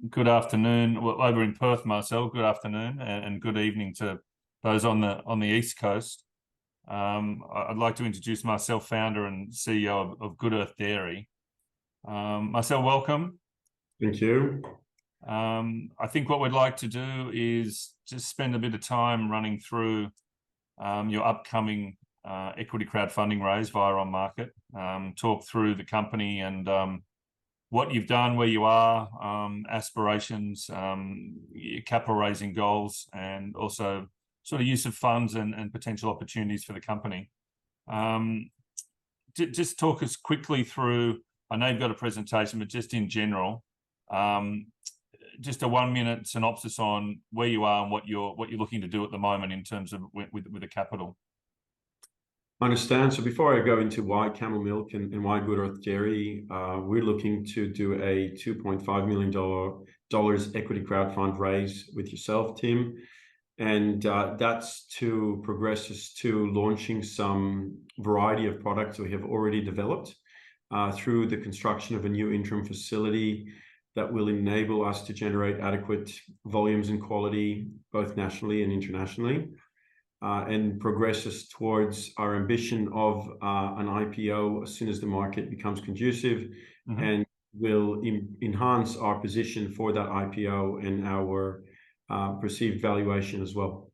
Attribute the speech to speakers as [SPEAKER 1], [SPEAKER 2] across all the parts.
[SPEAKER 1] good afternoon. Well, over in Perth, Marcel, good afternoon, and good evening to those on the East Coast. I'd like to introduce myself, founder and CEO of Good Earth Dairy. Marcel, welcome.
[SPEAKER 2] Thank you.
[SPEAKER 1] I think what we'd like to do is just spend a bit of time running through your upcoming equity crowdfunding raise via On Market, talk through the company and what you've done, where you are, aspirations, your capital raising goals, and also sort of use of funds and potential opportunities for the company. Just talk us quickly through, I know you've got a presentation, but just in general, just a 1-minute synopsis on where you are and what you're looking to do at the moment in terms of with the capital.
[SPEAKER 2] I understand. So before I go into why Camel Milk and why Good Earth Dairy, we're looking to do a $2.5 million equity crowdfund raise with yourself, Tim. And that's to progress us to launching some variety of products we have already developed through the construction of a new interim facility that will enable us to generate adequate volumes and quality, both nationally and internationally. And progress us towards our ambition of an IPO as soon as the market becomes conducive, and will enhance our position for that IPO and our perceived valuation as well.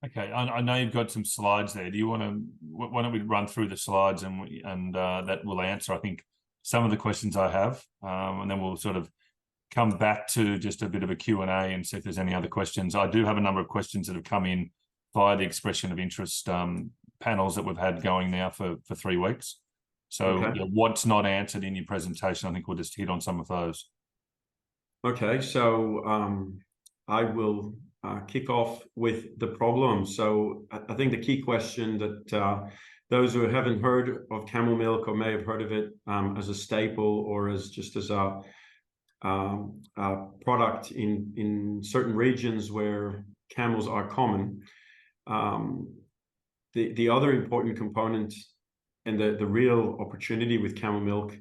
[SPEAKER 1] Okay, I know you've got some slides there. Do you want to? Why don't we run through the slides and that will answer, I think, some of the questions I have, and then we'll sort of come back to just a bit of a Q&A and see if there's any other questions. I do have a number of questions that have come in via the expression of interest panels that we've had going now for 3 weeks. So
[SPEAKER 2] Okay.
[SPEAKER 1] What's not answered in your presentation, I think we'll just hit on some of those.
[SPEAKER 2] Okay, so I will kick off with the problem. So I think the key question that those who haven't heard of camel milk or may have heard of it as a staple or as just as a product in certain regions where camels are common. The other important component and the real opportunity with camel milk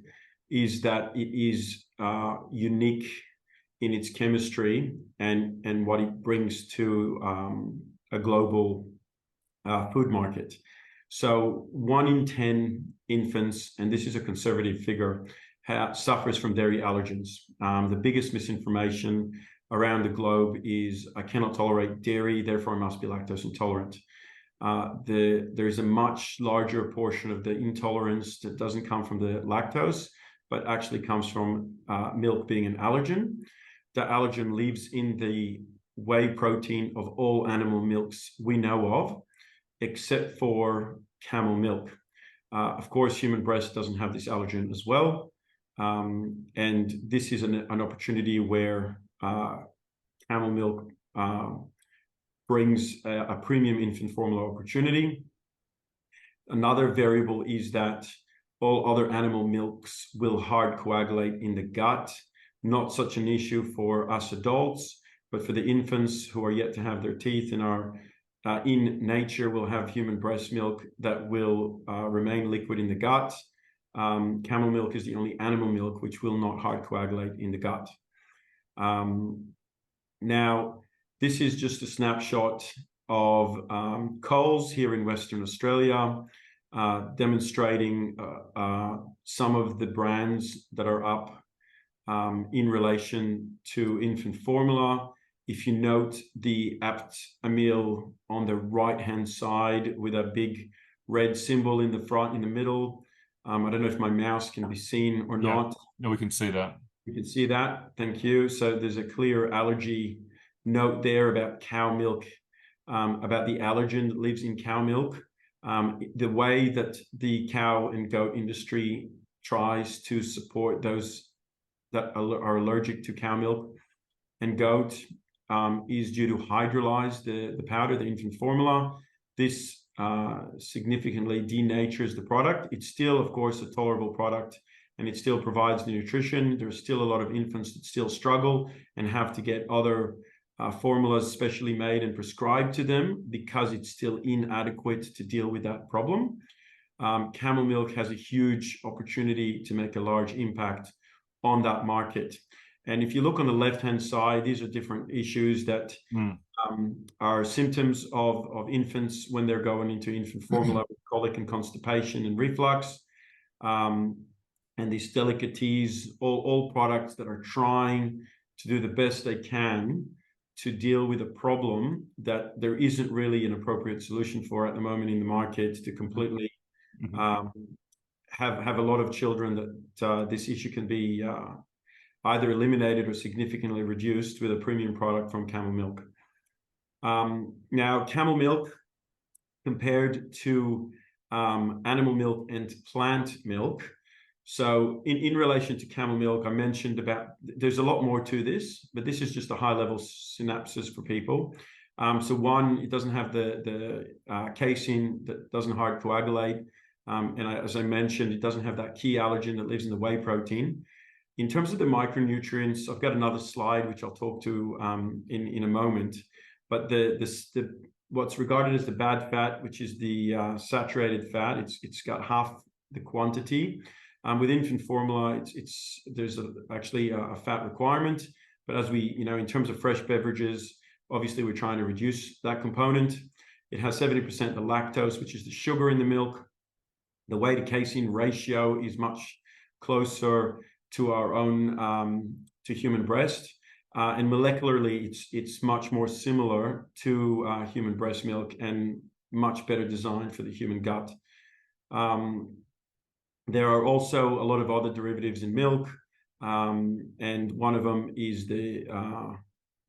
[SPEAKER 2] is that it is unique in its chemistry and what it brings to a global food market. So 1 in 10 infants, and this is a conservative figure, suffers from dairy allergens. The biggest misinformation around the globe is I cannot tolerate dairy, therefore I must be lactose intolerant. There's a much larger portion of the intolerance that doesn't come from the lactose, but actually comes from milk being an allergen. The allergen lives in the whey protein of all animal milks we know of, except for camel milk. Of course, human breast doesn't have this allergen as well. And this is an opportunity where camel milk brings a premium infant formula opportunity. Another variable is that all other animal milks will hard coagulate in the gut. Not such an issue for us adults, but for the infants who are yet to have their teeth and are in nature will have human breast milk that will remain liquid in the gut. Camel milk is the only animal milk which will not hard coagulate in the gut. Now, this is just a snapshot of Coles here in Western Australia, demonstrating some of the brands that are up in relation to infant formula. If you note the Aptamil on the right-hand side with a big red symbol in the front, in the middle. I don't know if my mouse can be seen or not.
[SPEAKER 1] No, we can see that.
[SPEAKER 2] You can see that. Thank you. So there's a clear allergy note there about cow milk, about the allergen that lives in cow milk. The way that the cow and goat industry tries to support those that are allergic to cow milk and goat is due to hydrolyze the powder, the infant formula. This significantly denatures the product. It's still, of course, a tolerable product, and it still provides the nutrition. There's still a lot of infants that still struggle and have to get other formulas specially made and prescribed to them because it's still inadequate to deal with that problem. Camel milk has a huge opportunity to make a large impact on that market. And if you look on the left-hand side, these are different issues that are symptoms of infants when they're going into infant formula with colic and constipation and reflux. And these delicacies, all products that are trying to do the best they can to deal with a problem that there isn't really an appropriate solution for at the moment in the market, to completely have a lot of children that this issue can be either eliminated or significantly reduced with a premium product from camel milk. Now, camel milk compared to animal milk and plant milk. So in relation to camel milk, I mentioned about, there's a lot more to this, but this is just a high level synopsis for people. So one, it doesn't have the casein that doesn't hard coagulate. As I mentioned, it doesn't have that key allergen that lives in the whey protein. In terms of the micronutrients, I've got another slide, which I'll talk to in a moment. But what's regarded as the bad fat, which is the saturated fat, it's got half the quantity. With infant formula, there's actually a fat requirement. But as we, in terms of fresh beverages, obviously we're trying to reduce that component. It has 70% the lactose, which is the sugar in the milk. The whey to casein ratio is much closer to our own, to human breast. And molecularly, it's much more similar to human breast milk and much better designed for the human gut. There are also a lot of other derivatives in milk, and one of them is the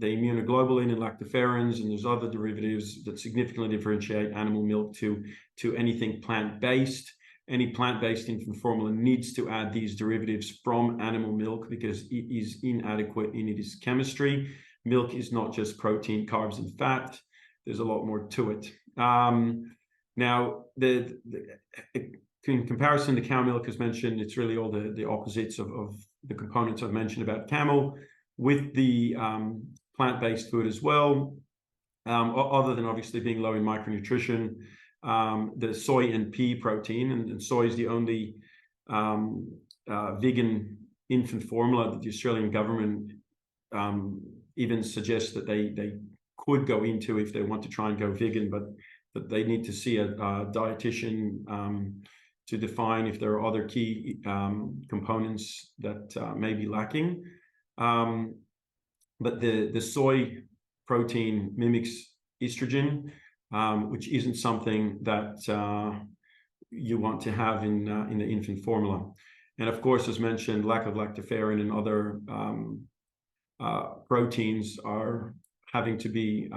[SPEAKER 2] immunoglobulin and lactoferrins, and there's other derivatives that significantly differentiate animal milk to anything plant-based. Any plant-based infant formula needs to add these derivatives from animal milk because it is inadequate in its chemistry. Milk is not just protein, carbs, and fat. There's a lot more to it. Now, in comparison to cow milk, as mentioned, it's really all the opposites of the components I've mentioned about camel, with the plant-based food as well, other than obviously being low in micronutrition. The soy and pea protein, and soy is the only vegan infant formula that the Australian government even suggests that they could go into if they want to try and go vegan, but that they need to see a dietitian to define if there are other key components that may be lacking. But the soy protein mimics estrogen, which isn't something that you want to have in the infant formula. And of course, as mentioned, lack of lactoferrin and other proteins are having to be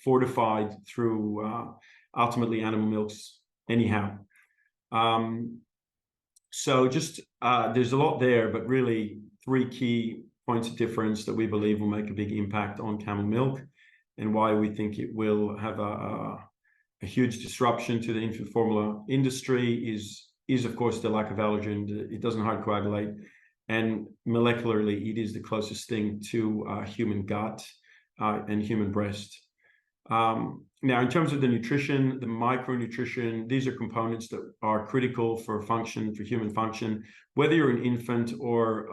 [SPEAKER 2] fortified through ultimately animal milks anyhow. So just there's a lot there, but really 3 key points of difference that we believe will make a big impact on camel milk, and why we think it will have a huge disruption to the infant formula industry is of course the lack of allergen. It doesn't hard coagulate, and molecularly it is the closest thing to human gut and human breast. Now, in terms of the nutrition, the micronutrition, these are components that are critical for human function, whether you're an infant or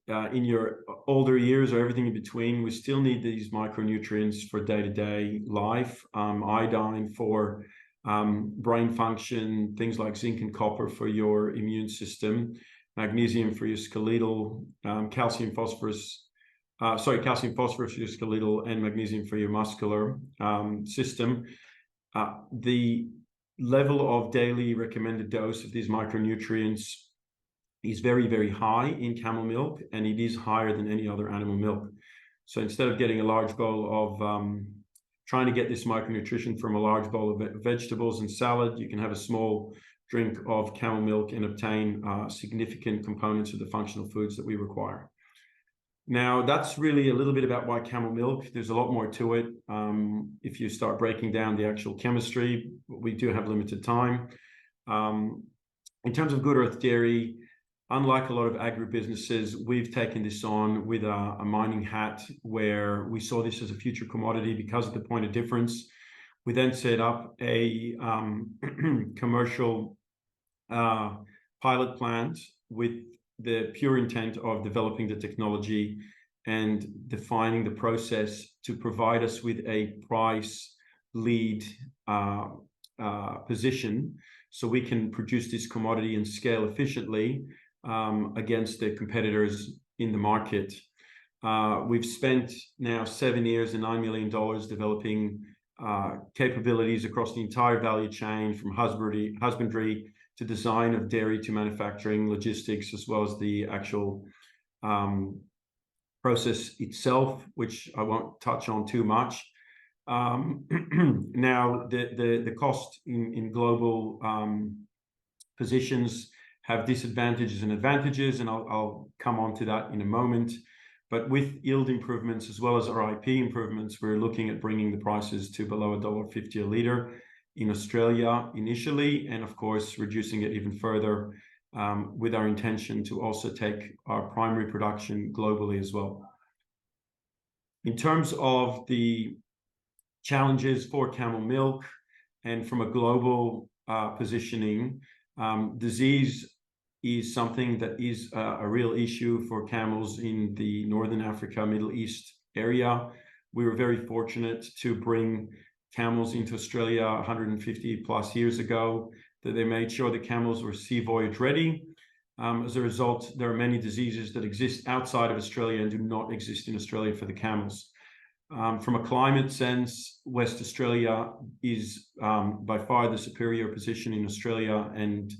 [SPEAKER 2] in your older years or everything in between. We still need these micronutrients for day-to-day life. Iodine for brain function, things like zinc and copper for your immune system, magnesium for your skeletal, calcium, phosphorus for your skeletal, and magnesium for your muscular system. The level of daily recommended dose of these micronutrients is very, very high in camel milk, and it is higher than any other animal milk. So instead of getting a large bowl of trying to get this micronutrition from a large bowl of vegetables and salad, you can have a small drink of camel milk and obtain significant components of the functional foods that we require. Now, that's really a little bit about why camel milk. There's a lot more to it. If you start breaking down the actual chemistry, we do have limited time. In terms of Good Earth Dairy, unlike a lot of agribusinesses, we've taken this on with a mining hat, where we saw this as a future commodity because of the point of difference. We then set up a commercial pilot plant with the pure intent of developing the technology and defining the process to provide us with a price lead position, so we can produce this commodity and scale efficiently against the competitors in the market. We've spent now 7 years and $9 million developing capabilities across the entire value chain, from husbandry to design of dairy to manufacturing, logistics, as well as the actual process itself, which I won't touch on too much. Now, the cost in global positions have disadvantages and advantages, and I'll come on to that in a moment. But with yield improvements as well as our IP improvements, we're looking at bringing the prices to below $1.50 a litre in Australia initially, and of course reducing it even further with our intention to also take our primary production globally as well. In terms of the challenges for camel milk and from a global positioning, disease is something that is a real issue for camels in the Northern Africa, Middle East area. We were very fortunate to bring camels into Australia 150 plus years ago, that they made sure the camels were sea voyage ready. As a result, there are many diseases that exist outside of Australia and do not exist in Australia for the camels. From a climate sense, West Australia is by far the superior position in Australia, and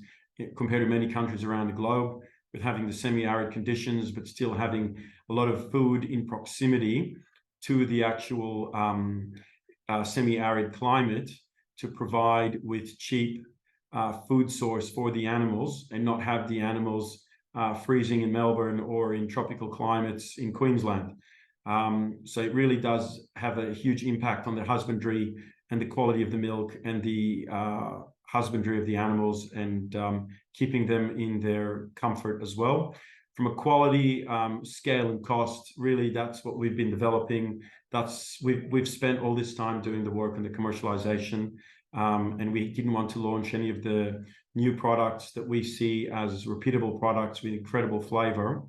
[SPEAKER 2] compared to many countries around the globe, with having the semi-arid conditions, but still having a lot of food in proximity to the actual semi-arid climate to provide with cheap food source for the animals, and not have the animals freezing in Melbourne or in tropical climates in Queensland. So it really does have a huge impact on the husbandry and the quality of the milk and the husbandry of the animals, and keeping them in their comfort as well. From a quality, scale and cost, really that's what we've been developing. We've spent all this time doing the work on the commercialization, and we didn't want to launch any of the new products that we see as repeatable products with incredible flavor,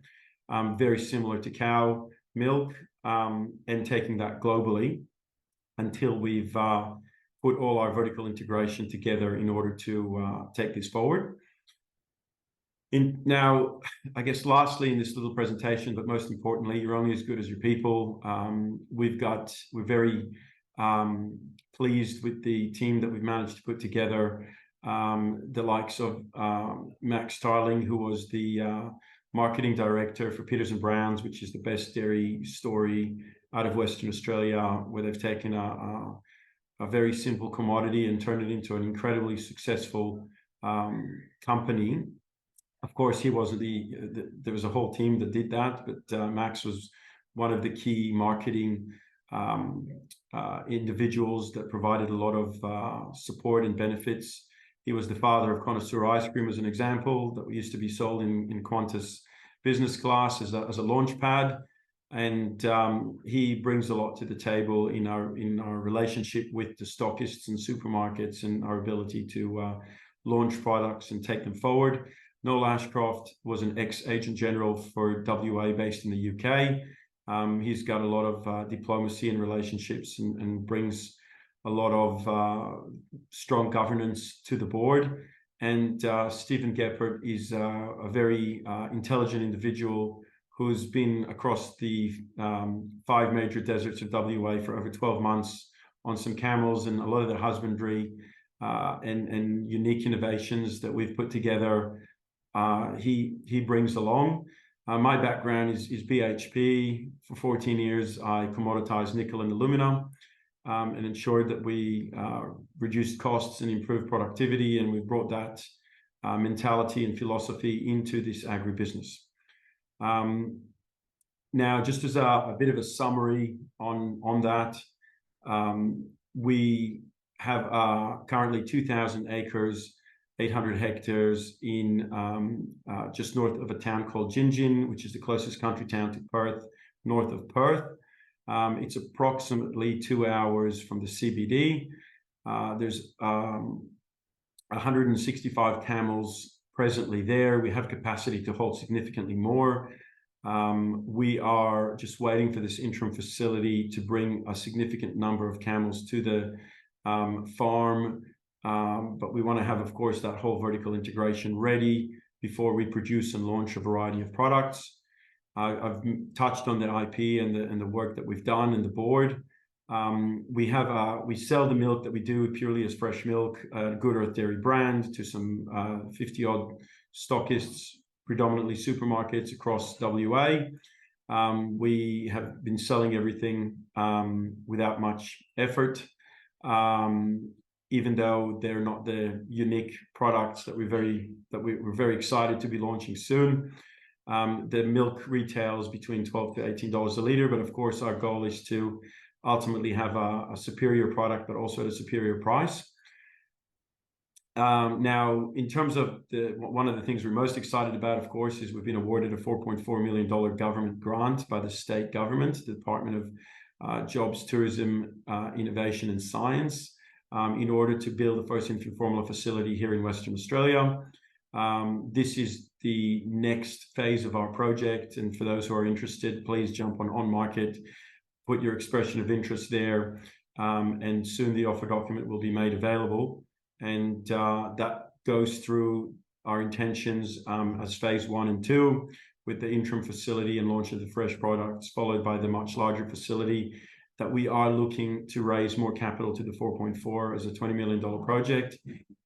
[SPEAKER 2] very similar to cow milk, and taking that globally until we've put all our vertical integration together in order to take this forward. Now, I guess lastly in this little presentation, but most importantly, you're only as good as your people. We're very pleased with the team that we've managed to put together. The likes of Max Starling, who was the marketing director for Peters and Browns, which is the best dairy story out of Western Australia, where they've taken a very simple commodity and turned it into an incredibly successful company. Of course, he wasn't there was a whole team that did that, but Max was one of the key marketing individuals that provided a lot of support and benefits. He was the father of Connoisseur ice cream, as an example, that used to be sold in Qantas business class as a launch pad. And he brings a lot to the table in our relationship with the stockists and supermarkets, and our ability to launch products and take them forward. Noel Ashcroft was an ex-agent general for WA based in the UK. He's got a lot of diplomacy and relationships, and brings a lot of strong governance to the board. And Stephen Geppert is a very intelligent individual who's been across the 5 major deserts of WA for over 12 months on some camels, and a lot of the husbandry and unique innovations that we've put together, he brings along. My background is BHP. For 14 years, I commoditized nickel and alumina, and ensured that we reduced costs and improved productivity, and we brought that mentality and philosophy into this agribusiness. Now, just as a bit of a summary on that, we have currently 2,000 acres, 800 hectares in just north of a town called Gingin, which is the closest country town to Perth, north of Perth. It's approximately 2 hours from the CBD. There's 165 camels presently there. We have capacity to hold significantly more. We are just waiting for this interim facility to bring a significant number of camels to the farm. But we want to have, of course, that whole vertical integration ready before we produce and launch a variety of products. I've touched on the IP and the work that we've done in the board. We sell the milk that we do purely as fresh milk, Good Earth Dairy brand, to some 50-odd stockists, predominantly supermarkets across WA. We have been selling everything without much effort, even though they're not the unique products that we're very excited to be launching soon. The milk retails between $12 to $18 a litre, but of course our goal is to ultimately have a superior product, but also at a superior price. Now, in terms of one of the things we're most excited about, of course, is we've been awarded a $4.4 million government grant by the state government, the Department of Jobs, Tourism, Innovation and Science, in order to build the first infant formula facility here in Western Australia. This is the next phase of our project, and for those who are interested, please jump on market, put your expression of interest there, and soon the offer document will be made available. And that goes through our intentions as phase 1 and 2, with the interim facility and launch of the fresh products, followed by the much larger facility that we are looking to raise more capital to the 4.4 as a $20 million project,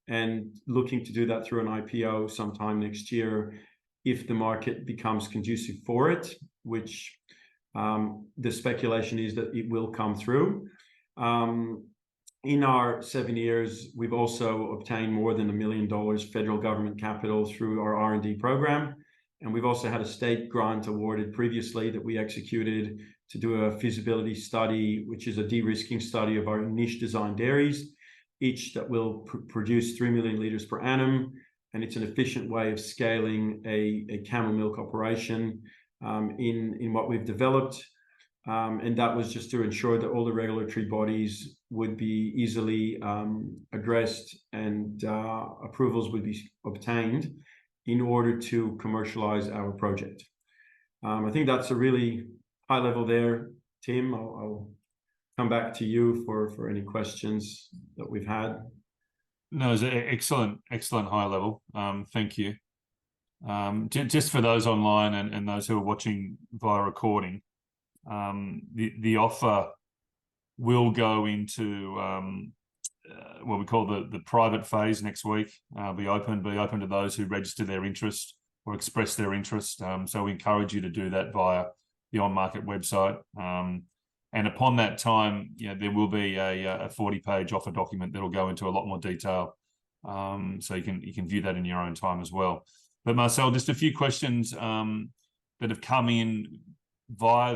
[SPEAKER 2] and looking to do that through an IPO sometime next year if the market becomes conducive for it, which the speculation is that it will come through. In our 7 years, we've also obtained more than $1 million federal government capital through our R&D program. And we've also had a state grant awarded previously that we executed to do a feasibility study, which is a de-risking study of our niche design dairies, each that will produce 3 million litres per annum. And it's an efficient way of scaling a camel milk operation in what we've developed. And that was just to ensure that all the regulatory bodies would be easily addressed and approvals would be obtained in order to commercialize our project. I think that's a really high level there. Tim, I'll come back to you for any questions that we've had.
[SPEAKER 1] No, it's excellent high level. Thank you. Just for those online and those who are watching via recording, the offer will go into what we call the private phase next week. Be open to those who register their interest or express their interest. So we encourage you to do that via the on-market website. And upon that time, there will be a 40-page offer document that will go into a lot more detail. So you can view that in your own time as well. But Marcel, just a few questions that have come in via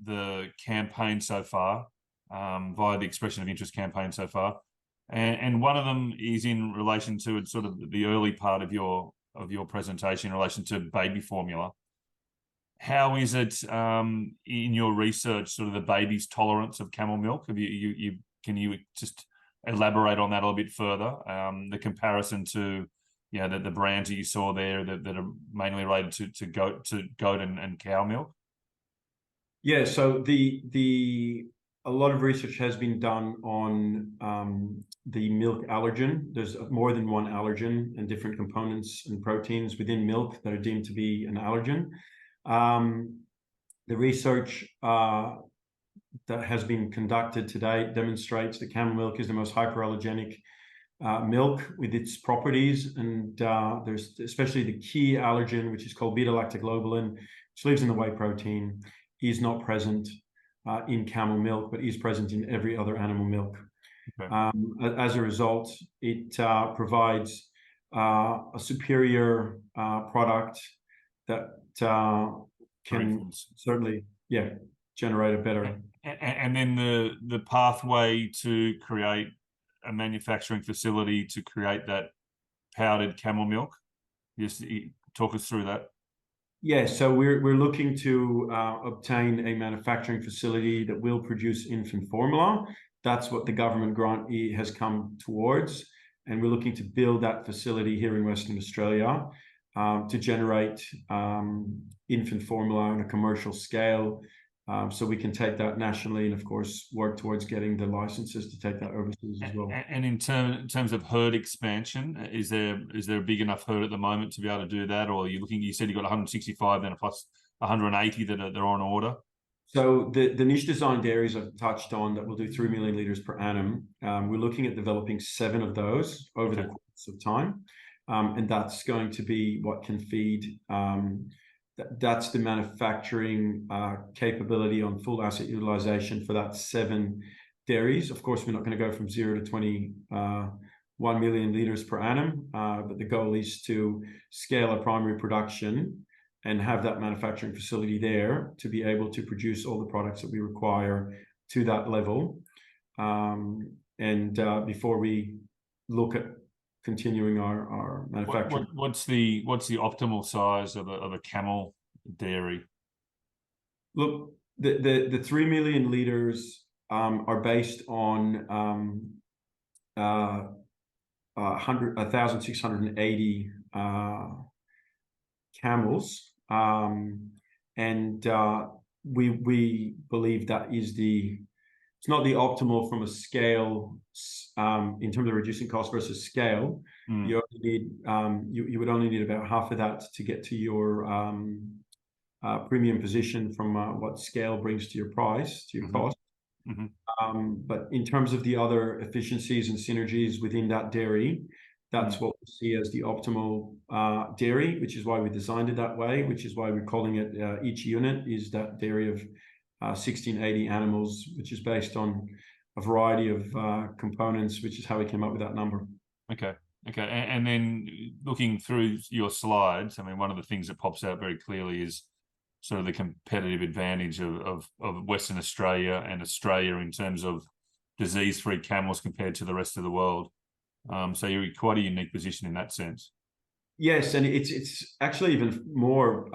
[SPEAKER 1] the campaign so far, via the expression of interest campaign so far. And one of them is in relation to sort of the early part of your presentation in relation to baby formula. How is it in your research, sort of the baby's tolerance of camel milk? Can you just elaborate on that a little bit further? The comparison to the brands that you saw there that are mainly related to goat and cow milk.
[SPEAKER 2] Yeah, so a lot of research has been done on the milk allergen. There's more than one allergen and different components and proteins within milk that are deemed to be an allergen. The research that has been conducted to date demonstrates that camel milk is the most hyperallergenic milk with its properties, and there's especially the key allergen, which is called beta-lactoglobulin, which lives in the whey protein, is not present in camel milk, but is present in every other animal milk. Okay. As a result, it provides a superior product that can certainly, generate a better.
[SPEAKER 1] And then the pathway to create a manufacturing facility to create that powdered camel milk. Just talk us through that.
[SPEAKER 2] Yeah, so we're looking to obtain a manufacturing facility that will produce infant formula. That's what the government grant has come towards. and we're looking to build that facility here in Western Australia to generate infant formula on a commercial scale, so we can take that nationally and, of course, work towards getting the licenses to take that overseas as well.
[SPEAKER 1] And in terms of herd expansion, is there a big enough herd at the moment to be able to do that, or are you looking? You said you got 165, then plus 180 that are on order.
[SPEAKER 2] So the niche design dairies I've touched on that will do 3 million litres per annum, we're looking at developing 7 of those over the course of time. And that's going to be what can feed, that's the manufacturing capability on full asset utilization for that 7 dairies. Of course, we're not going to go from 0 to 21 million litres per annum, but the goal is to scale our primary production and have that manufacturing facility there to be able to produce all the products that we require to that level. And before we look at continuing our manufacturing.
[SPEAKER 1] What's the optimal size of a camel dairy?
[SPEAKER 2] Look, the 3 million litres are based on 1,680 camels, and we believe that is it's not the optimal from a scale in terms of reducing cost versus scale. You only need you would only need about half of that to get to your premium position from what scale brings to your price, to your cost. But in terms of the other efficiencies and synergies within that dairy, that's what we see as the optimal dairy, which is why we designed it that way, which is why we're calling it each unit is that dairy of 1680 animals, which is based on a variety of components, which is how we came up with that number.
[SPEAKER 1] Okay. And then looking through your slides, I mean, one of the things that pops out very clearly is sort of the competitive advantage of Western Australia and Australia in terms of disease-free camels compared to the rest of the world. So you're in quite a unique position in that sense.
[SPEAKER 2] Yes, and it's actually even more.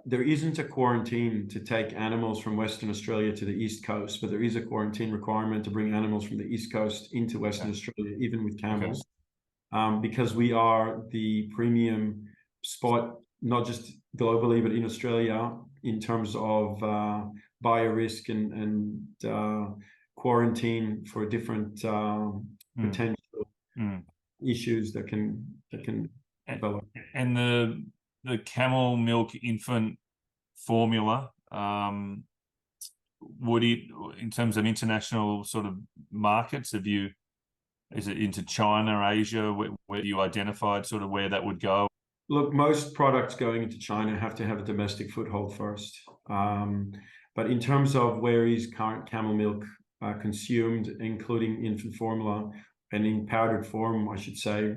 [SPEAKER 2] There isn't a quarantine to take animals from Western Australia to the East Coast, but there is a quarantine requirement to bring animals from the East Coast into Western Australia, even with camels, because we are the premium spot, not just globally, but in Australia, in terms of biorisk and quarantine for different potential issues that can develop.
[SPEAKER 1] And the camel milk infant formula, would it, in terms of international sort of markets, is it into China, Asia, where you identified sort of where that would go?
[SPEAKER 2] Look, most products going into China have to have a domestic foothold first. But in terms of where is current camel milk consumed, including infant formula and in powdered form, I should say,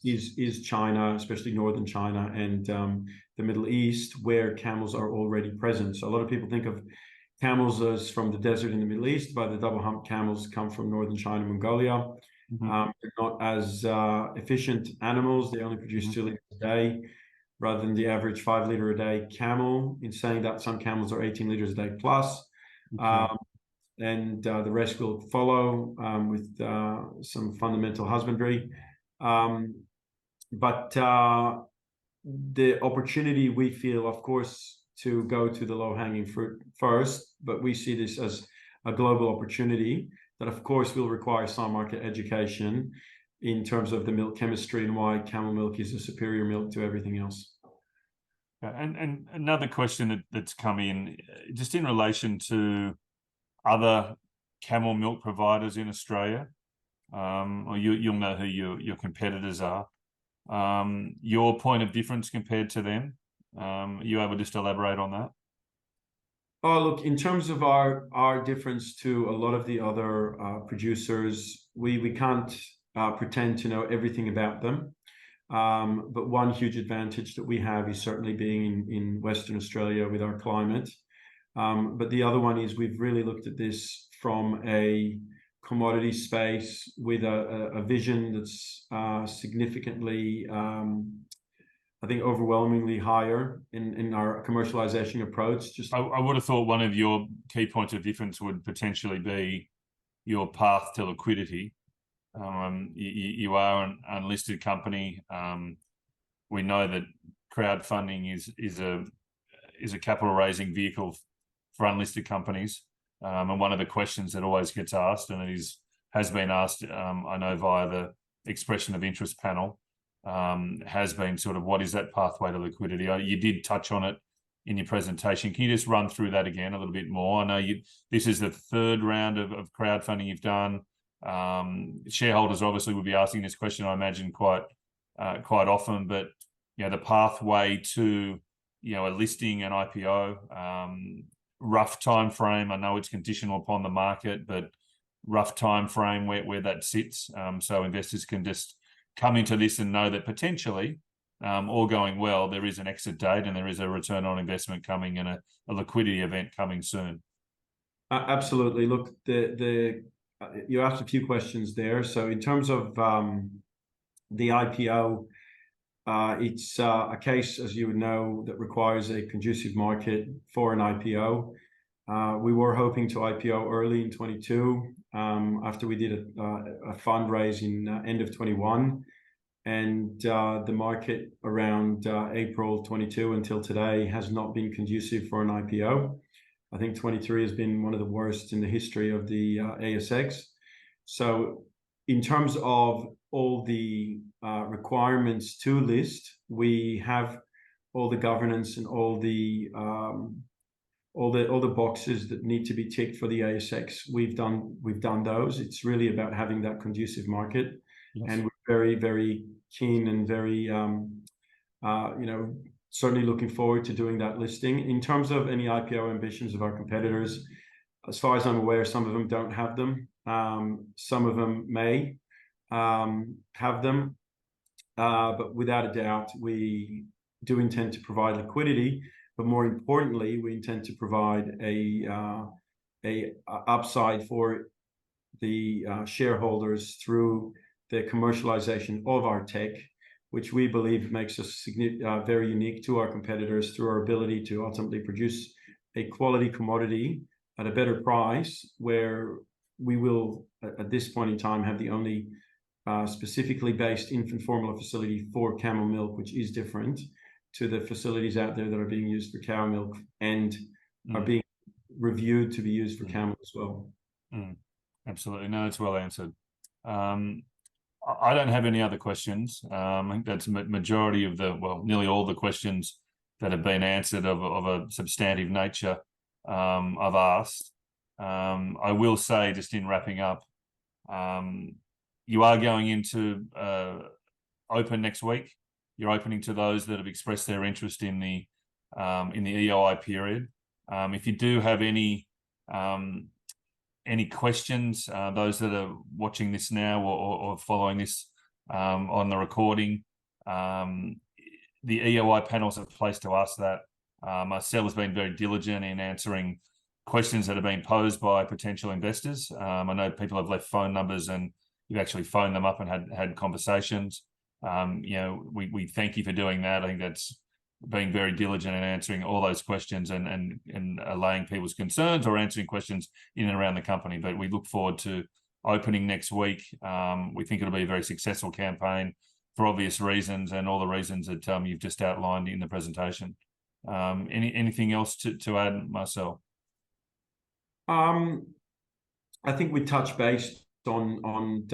[SPEAKER 2] is China, especially northern China and the Middle East, where camels are already present. So a lot of people think of camels as from the desert in the Middle East, but the double hump camels come from northern China, Mongolia. They're not as efficient animals. They only produce 2 litres a day rather than the average 5 litre a day camel. In saying that, some camels are 18 litres a day plus. And the rest will follow with some fundamental husbandry. But the opportunity, we feel, of course, to go to the low-hanging fruit first, but we see this as a global opportunity that, of course, will require some market education in terms of the milk chemistry and why camel milk is a superior milk to everything else.
[SPEAKER 1] And another question that's come in, just in relation to other camel milk providers in Australia, or you'll know who your competitors are. Your point of difference compared to them, are you able just to elaborate on that?
[SPEAKER 2] Oh, look, in terms of our difference to a lot of the other producers, we can't pretend to know everything about them. But one huge advantage that we have is certainly being in Western Australia with our climate. But the other one is we've really looked at this from a commodity space with a vision that's significantly, I think, overwhelmingly higher in our commercialization approach.
[SPEAKER 1] I would have thought one of your key points of difference would potentially be your path to liquidity. You are an unlisted company. We know that crowdfunding is a capital raising vehicle for unlisted companies. And one of the questions that always gets asked, and has been asked, I know via the expression of interest panel, has been sort of, what is that pathway to liquidity? You did touch on it in your presentation. Can you just run through that again a little bit more? I know this is the third round of crowdfunding you've done. Shareholders obviously will be asking this question, I imagine, quite often, but the pathway to a listing, an IPO, rough time frame. I know it's conditional upon the market, but rough time frame where that sits, so investors can just come into this and know that potentially, all going well, there is an exit date and there is a return on investment coming and a liquidity event coming soon.
[SPEAKER 2] Absolutely. Look, you asked a few questions there. So in terms of the IPO, it's a case, as you would know, that requires a conducive market for an IPO. We were hoping to IPO early in 22, after we did a fundraise in end of 21. And the market around April 22 until today has not been conducive for an IPO. I think 23 has been one of the worst in the history of the ASX. So in terms of all the requirements to list, we have all the governance and all the boxes that need to be ticked for the ASX. We've done those. It's really about having that conducive market. Yes. And we're very, very keen and very certainly looking forward to doing that listing. In terms of any IPO ambitions of our competitors, as far as I'm aware, some of them don't have them. Some of them may have them, but without a doubt, we do intend to provide liquidity. But more importantly, we intend to provide a upside for the shareholders through the commercialization of our tech, which we believe makes us very unique to our competitors through our ability to ultimately produce a quality commodity at a better price, where we will, at this point in time, have the only specifically based infant formula facility for camel milk, which is different to the facilities out there that are being used for cow milk and are being reviewed to be used for camel as well.
[SPEAKER 1] Absolutely. No, it's well answered. I don't have any other questions. I think that's majority of nearly all the questions that have been answered of a substantive nature I've asked. I will say, just in wrapping up, you are going into open next week. You're opening to those that have expressed their interest in the EOI period. If you do have any questions, those that are watching this now or following this on the recording, the EOI panel's a place to ask that. Marcel has been very diligent in answering questions that have been posed by potential investors. I know people have left phone numbers and you've actually phoned them up and had conversations. We thank you for doing that. I think that's being very diligent in answering all those questions and allaying people's concerns or answering questions in and around the company. But we look forward to opening next week. We think it'll be a very successful campaign for obvious reasons and all the reasons that you've just outlined in the presentation. Anything else to add, Marcel?
[SPEAKER 2] I think we touched base on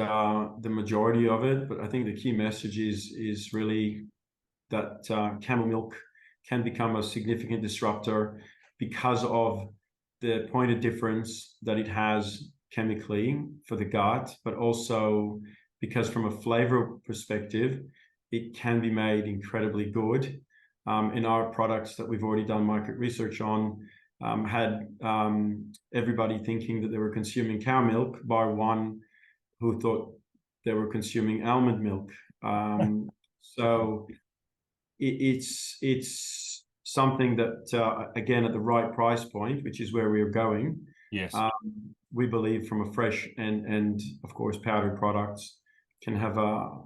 [SPEAKER 2] the majority of it, but I think the key message is really that camel milk can become a significant disruptor because of the point of difference that it has chemically for the gut, but also because from a flavor perspective, it can be made incredibly good. In our products that we've already done market research on, had everybody thinking that they were consuming cow milk, bar one who thought they were consuming almond milk. So it's something that, again, at the right price point, which is where we are going. Yes. We believe from a fresh and of course powdered products can have a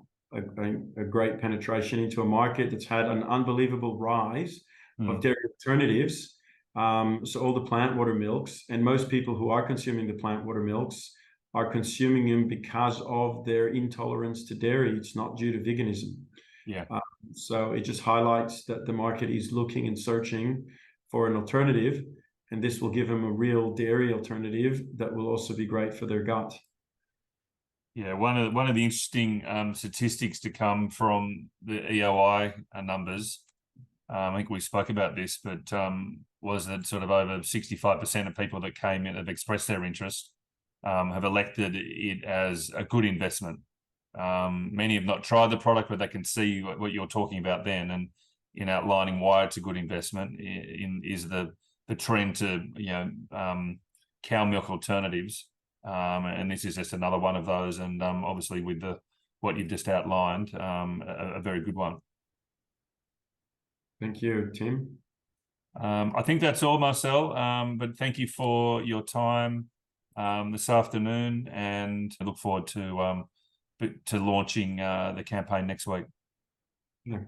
[SPEAKER 2] great penetration into a market that's had an unbelievable rise of dairy alternatives. So all the plant water milks, and most people who are consuming the plant water milks are consuming them because of their intolerance to dairy. It's not due to veganism.
[SPEAKER 1] Yeah.
[SPEAKER 2] So it just highlights that the market is looking and searching for an alternative, and this will give them a real dairy alternative that will also be great for their gut.
[SPEAKER 1] Yeah, one of the interesting statistics to come from the EOI numbers, I think we spoke about this, but was that sort of over 65% of people that came in have expressed their interest, have elected it as a good investment. Many have not tried the product, but they can see what you're talking about then, and in outlining why it's a good investment is the trend to cow milk alternatives. And this is just another one of those, and obviously with what you've just outlined, a very good one.
[SPEAKER 2] Thank you, Tim.
[SPEAKER 1] I think that's all, Marcel, but thank you for your time this afternoon, and I look forward to launching the campaign next week.
[SPEAKER 2] Yeah.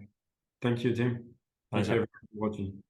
[SPEAKER 2] Thank you, Tim. Thank you everyone for watching.